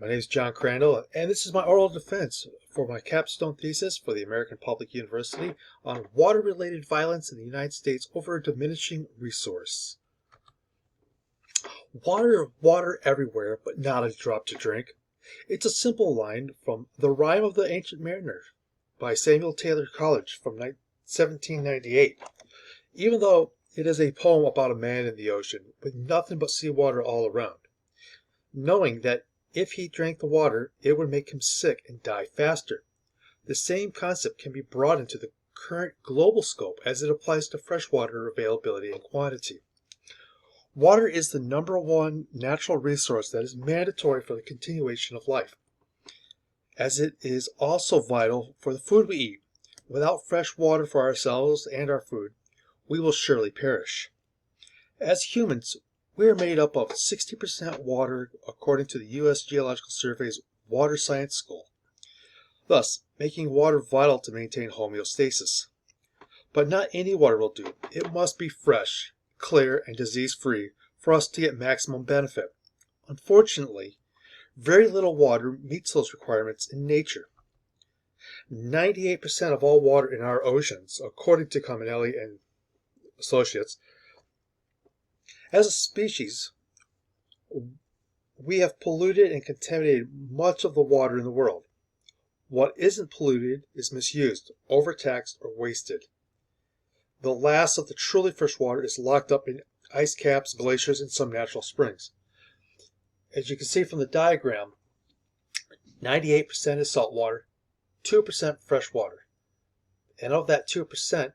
My name is John Crandall, and this is my oral defense for my capstone thesis for the American Public University on water-related violence in the United States over a diminishing resource. Water everywhere, but not a drop to drink. It's a simple line from The Rime of the Ancient Mariner by Samuel Taylor Coleridge from 1798. Even though it is a poem about a man in the ocean with nothing but seawater all around, knowing that if he drank the water, it would make him sick and die faster. The same concept can be brought into the current global scope as it applies to freshwater availability and quantity. Water is the #1 natural resource that is mandatory for the continuation of life, as it is also vital for the food we eat. Without fresh water for ourselves and our food, we will surely perish. As humans, we are made up of 60% water according to the U.S. Geological Survey's Water Science School, thus making water vital to maintain homeostasis. But not any water will do. It must be fresh, clear, and disease-free for us to get maximum benefit. Unfortunately, very little water meets those requirements in nature. 98% of all water in our oceans, according to Cominelli and Associates. As a species, we have polluted and contaminated much of the water in the world. What isn't polluted is misused, overtaxed, or wasted. The last of the truly fresh water is locked up in ice caps, glaciers, and some natural springs. As you can see from the diagram, 98% is salt water, 2% fresh water. And of that 2%,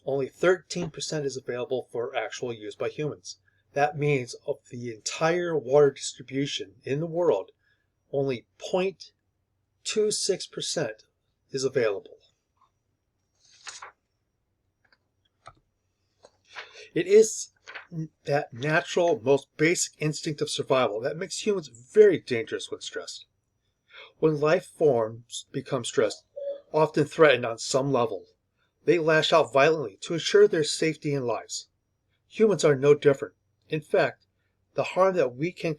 only 13% is available for actual use by humans. That means of the entire water distribution in the world, only 0.26% is available. It is that natural, most basic instinct of survival that makes humans very dangerous when stressed. When life forms become stressed, often threatened on some level, they lash out violently to ensure their safety and lives. Humans are no different. In fact, the harm that we can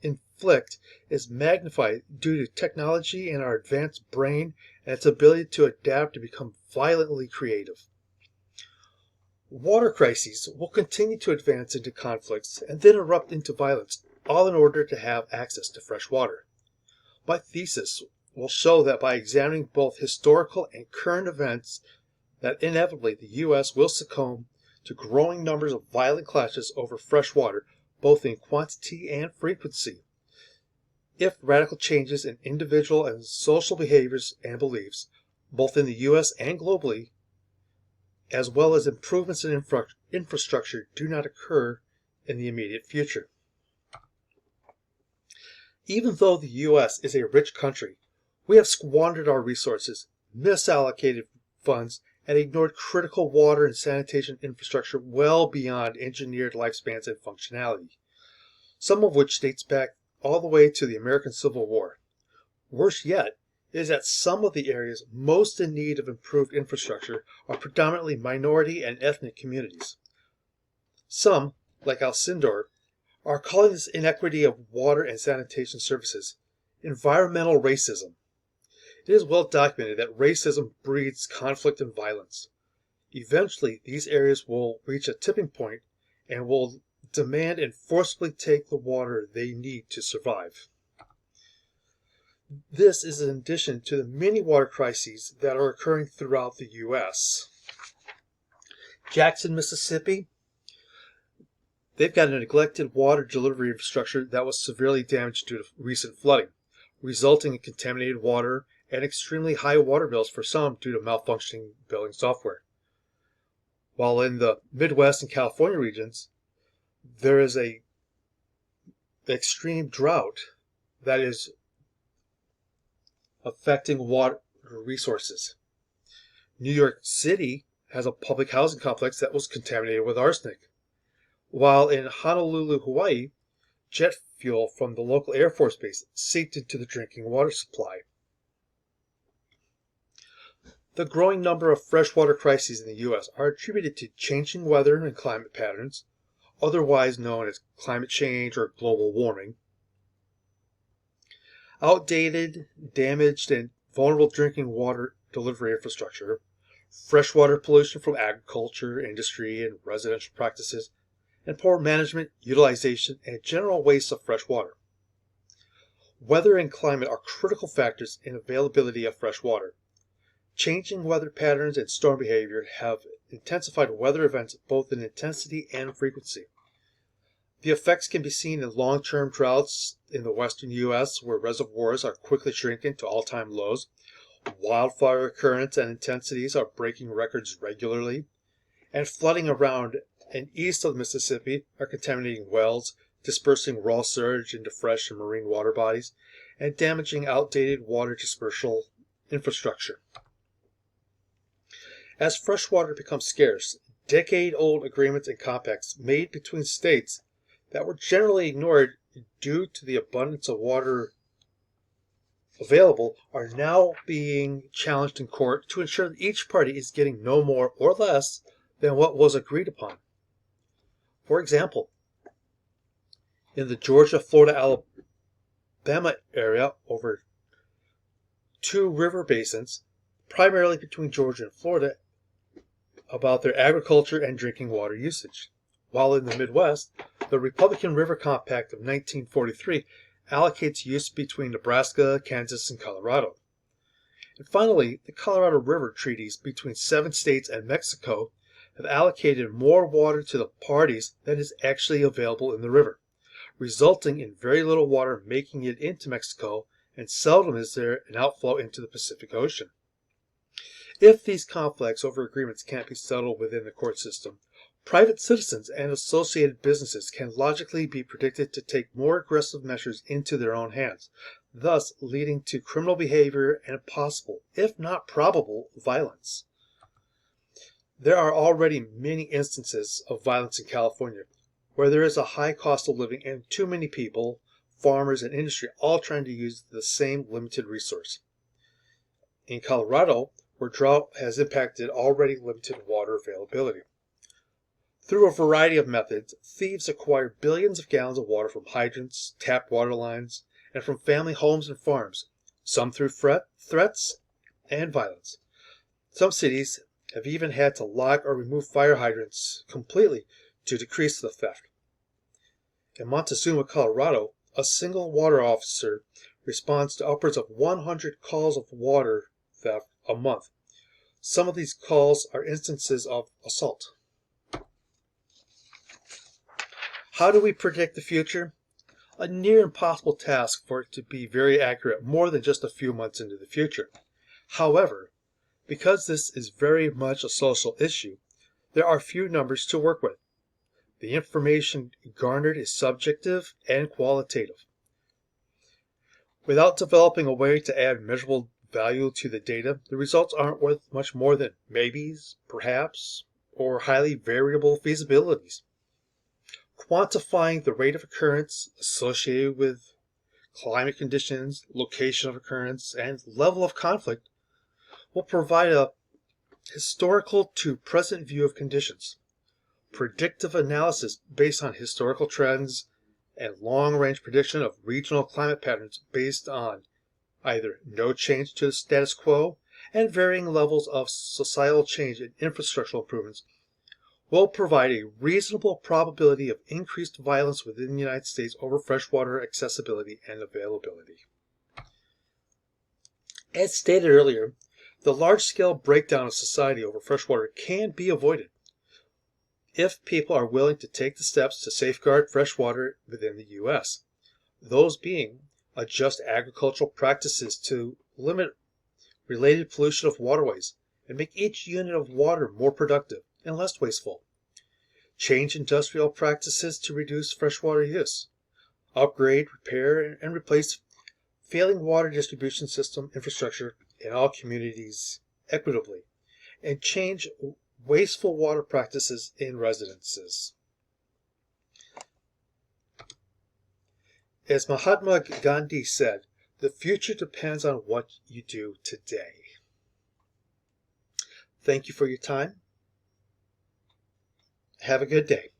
inflict is magnified due to technology and our advanced brain and its ability to adapt and become violently creative. Water crises will continue to advance into conflicts and then erupt into violence, all in order to have access to fresh water. My thesis will show that by examining both historical and current events, that inevitably the U.S. will succumb to growing numbers of violent clashes over fresh water, both in quantity and frequency, if radical changes in individual and social behaviors and beliefs, both in the U.S. and globally, as well as improvements in infrastructure, do not occur in the immediate future. Even though the U.S. is a rich country, we have squandered our resources, misallocated funds, and ignored critical water and sanitation infrastructure well beyond engineered lifespans and functionality, some of which dates back all the way to the American Civil War. Worse yet is that some of the areas most in need of improved infrastructure are predominantly minority and ethnic communities. Some, like Alcindor, are calling this inequity of water and sanitation services environmental racism. It is well documented that racism breeds conflict and violence. Eventually, these areas will reach a tipping point and will demand and forcibly take the water they need to survive. This is in addition to the many water crises that are occurring throughout the U.S. Jackson, Mississippi, they've got a neglected water delivery infrastructure that was severely damaged due to recent flooding, resulting in contaminated water and extremely high water bills for some due to malfunctioning billing software. While in the Midwest and California regions, there is an extreme drought that is affecting water resources. New York City has a public housing complex that was contaminated with arsenic, while in Honolulu, Hawaii, jet fuel from the local Air Force Base seeped into the drinking water supply. The growing number of freshwater crises in the U.S. are attributed to changing weather and climate patterns, otherwise known as climate change or global warming, outdated, damaged, and vulnerable drinking water delivery infrastructure, freshwater pollution from agriculture, industry, and residential practices, and poor management, utilization, and general waste of fresh water. Weather and climate are critical factors in availability of fresh water. Changing weather patterns and storm behavior have intensified weather events both in intensity and frequency. The effects can be seen in long-term droughts in the western U.S., where reservoirs are quickly shrinking to all-time lows. Wildfire occurrence and intensities are breaking records regularly, and flooding around and east of the Mississippi are contaminating wells, dispersing raw sewage into fresh and marine water bodies, and damaging outdated water dispersal infrastructure. As fresh water becomes scarce, decade-old agreements and compacts made between states that were generally ignored due to the abundance of water available are now being challenged in court to ensure that each party is getting no more or less than what was agreed upon. For example, in the Georgia, Florida, Alabama area over two river basins, primarily between Georgia and Florida, about their agriculture and drinking water usage. While in the Midwest, the Republican River Compact of 1943 allocates use between Nebraska, Kansas, and Colorado. And finally, the Colorado River treaties between 7 states and Mexico have allocated more water to the parties than is actually available in the river, resulting in very little water making it into Mexico, and seldom is there an outflow into the Pacific Ocean. If these conflicts over agreements can't be settled within the court system, private citizens and associated businesses can logically be predicted to take more aggressive measures into their own hands, thus leading to criminal behavior and possible, if not probable, violence. There are already many instances of violence in California, where there is a high cost of living and too many people, farmers, and industry all trying to use the same limited resource. In Colorado, where drought has impacted already limited water availability. Through a variety of methods, thieves acquire billions of gallons of water from hydrants, tap water lines, and from family homes and farms, some through threats and violence. Some cities have even had to lock or remove fire hydrants completely to decrease the theft. In Montezuma, Colorado, a single water officer responds to upwards of 100 calls of water theft a month. Some of these calls are instances of assault. How do we predict the future? A near impossible task for it to be very accurate more than just a few months into the future. However, because this is very much a social issue, there are few numbers to work with. The information garnered is subjective and qualitative. Without developing a way to add measurable value to the data, the results aren't worth much more than maybes, perhaps, or highly variable feasibilities. Quantifying the rate of occurrence associated with climate conditions, location of occurrence, and level of conflict will provide a historical to present view of conditions. Predictive analysis based on historical trends and long-range prediction of regional climate patterns based on either no change to the status quo and varying levels of societal change and infrastructural improvements will provide a reasonable probability of increased violence within the United States over freshwater accessibility and availability. As stated earlier, the large-scale breakdown of society over freshwater can be avoided if people are willing to take the steps to safeguard freshwater within the U.S., those being adjust agricultural practices to limit related pollution of waterways and make each unit of water more productive and less wasteful. Change industrial practices to reduce freshwater use. Upgrade, repair, and replace failing water distribution system infrastructure in all communities equitably. And change wasteful water practices in residences. As Mahatma Gandhi said, the future depends on what you do today. Thank you for your time. Have a good day.